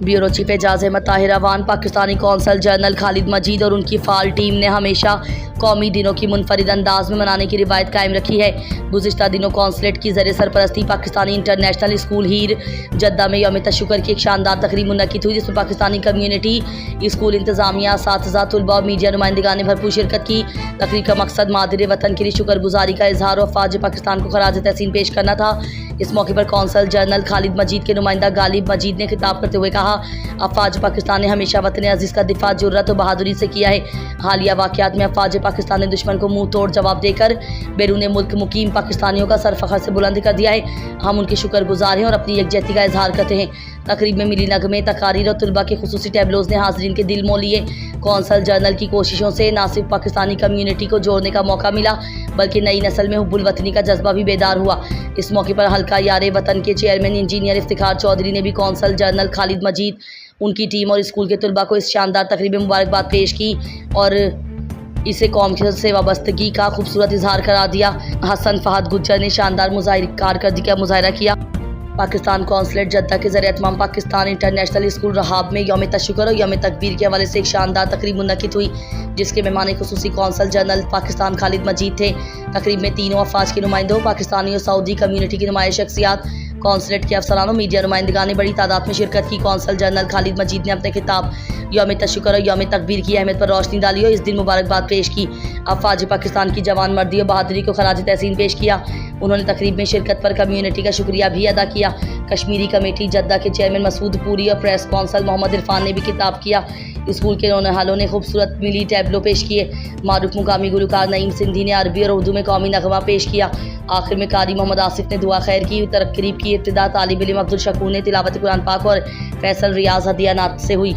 Bureau chief Ejaz Ahmad Tahir Awan, Pakistani consul general Khalid Majid और उनकी fall team ने हमेशा कौमी दिनों की मुनफरिद अंदाज में मनाने की रिवायत कायम रखी है। गुज़िश्ता दिनों कौंसलेट की ज़रिए सरपरस्ती पाकिस्तानी इंटरनेशनल स्कूल हीर जद्दा में यौम तशक्कुर की एक शानदार तकरीब मुनक्किद हुई, जिसमें पाकिस्तानी कम्यूनिटी, स्कूल इंतज़ामिया, असातिज़ा, तलबा और मीडिया नुमाइंदगान ने भरपूर शिरकत की। तकरीब का मकसद मादिर वतन के लिए शुक्रगुजारी का इजहार और फ़ौज पाकिस्तान को खराज तहसीन पेश करना था। इस मौके पर कौंसल जनरल खालिद मजीद के नुमाइंदा गालिब मजीद ने खिताब करते हुए कहा, अफ़वाज पाकिस्तान ने हमेशा वतन अज़ीज़ का दिफा जुर्रत और बहादुरी से किया है। हालिया वाक़यात में अफ़वाज पाकिस्तान ने दुश्मन को मुँह तोड़ जवाब देकर बैरून मुल्क मुकीम पाकिस्तानियों का सर फ़ख्र से बुलंद कर दिया है। हम उनके शुक्रगुजार हैं और अपनी यकजहती का इजहार करते हैं। तकरीब में मिली नगमे, तकारीर और तलबा के खुसूसी टैबलोज़ ने हाज़रीन के दिल मोह लिए। कौंसल जनरल की कोशिशों से न सिर्फ पाकिस्तानी कम्यूनिटी को जोड़ने का मौका मिला, बल्कि नई नस्ल में हुब्बुल वतनी का जज्बा भी बेदार हुआ। इस मौके पर हल्का यारे वतन के चेयरमैन इंजीनियर इफ्तिखार चौधरी ने भी कौंसल जनरल खालिद मजीद, उनकी टीम और स्कूल के तलबा को इस शानदार तकरीब में मुबारकबाद पेश की और इसे कौम से वाबस्तगी का खूबसूरत इजहार करार दिया। हसन फहद गुज्जर ने शानदार कारकर्दगी का मुजाहरा किया। पाकिस्तान कौंसलेट जद्दा के ज़रिए तमाम पाकिस्तान इंटरनेशनल स्कूल रहाब में यौम तशक्कुर और यौम तकबीर के हवाले से एक शानदार तकरीब मुनक्किद हुई, जिसके मेहमान खुसूसी कौंसल जनरल पाकिस्तान खालिद मजीद थे। तकरीब में तीनों अफवाज के नुमाइंदों, पाकिस्तानी और सऊदी कम्यूनिटी की नुमाया शख्सियात, कौंसलेट के अफसरानों, मीडिया नुमाइंदगान ने बड़ी तादाद में शिरकत की। कौंसल जनरल खालिद मजीद ने अपने खिताब यौम तशक्कुर और यौम तकबीर की अहमियत पर रोशनी डाली और इस दिन मुबारकबाद पेश की। अफवाज पाकिस्तान की जवान मर्दी और बहादुरी को खराज तहसीन पेश किया। उन्होंने तकरीब में शिरकत पर कम्यूनिटी का शुक्रिया भी अदा किया। कश्मीरी कमेटी जद्दा के चेयरमैन मसूद पूरी और प्रेस कौंसल मोहम्मद इरफान ने भी खिताब किया। स्कूल के नौनिहालों ने खूबसूरत मिली टैबलो पेश किए। मारूफ मुकामी गुलकार नईम सिंधी ने अरबी और उर्दू में कौमी नगमा पेश किया। आखिर में कारी मोहम्मद आसिफ ने दुआ खैर की। तकरीब की इब्तिदा तालिब इल्म अब्दुल शकूर ने तिलावत कुरान पाक और फैसल रियाज हदिया नात से हुई।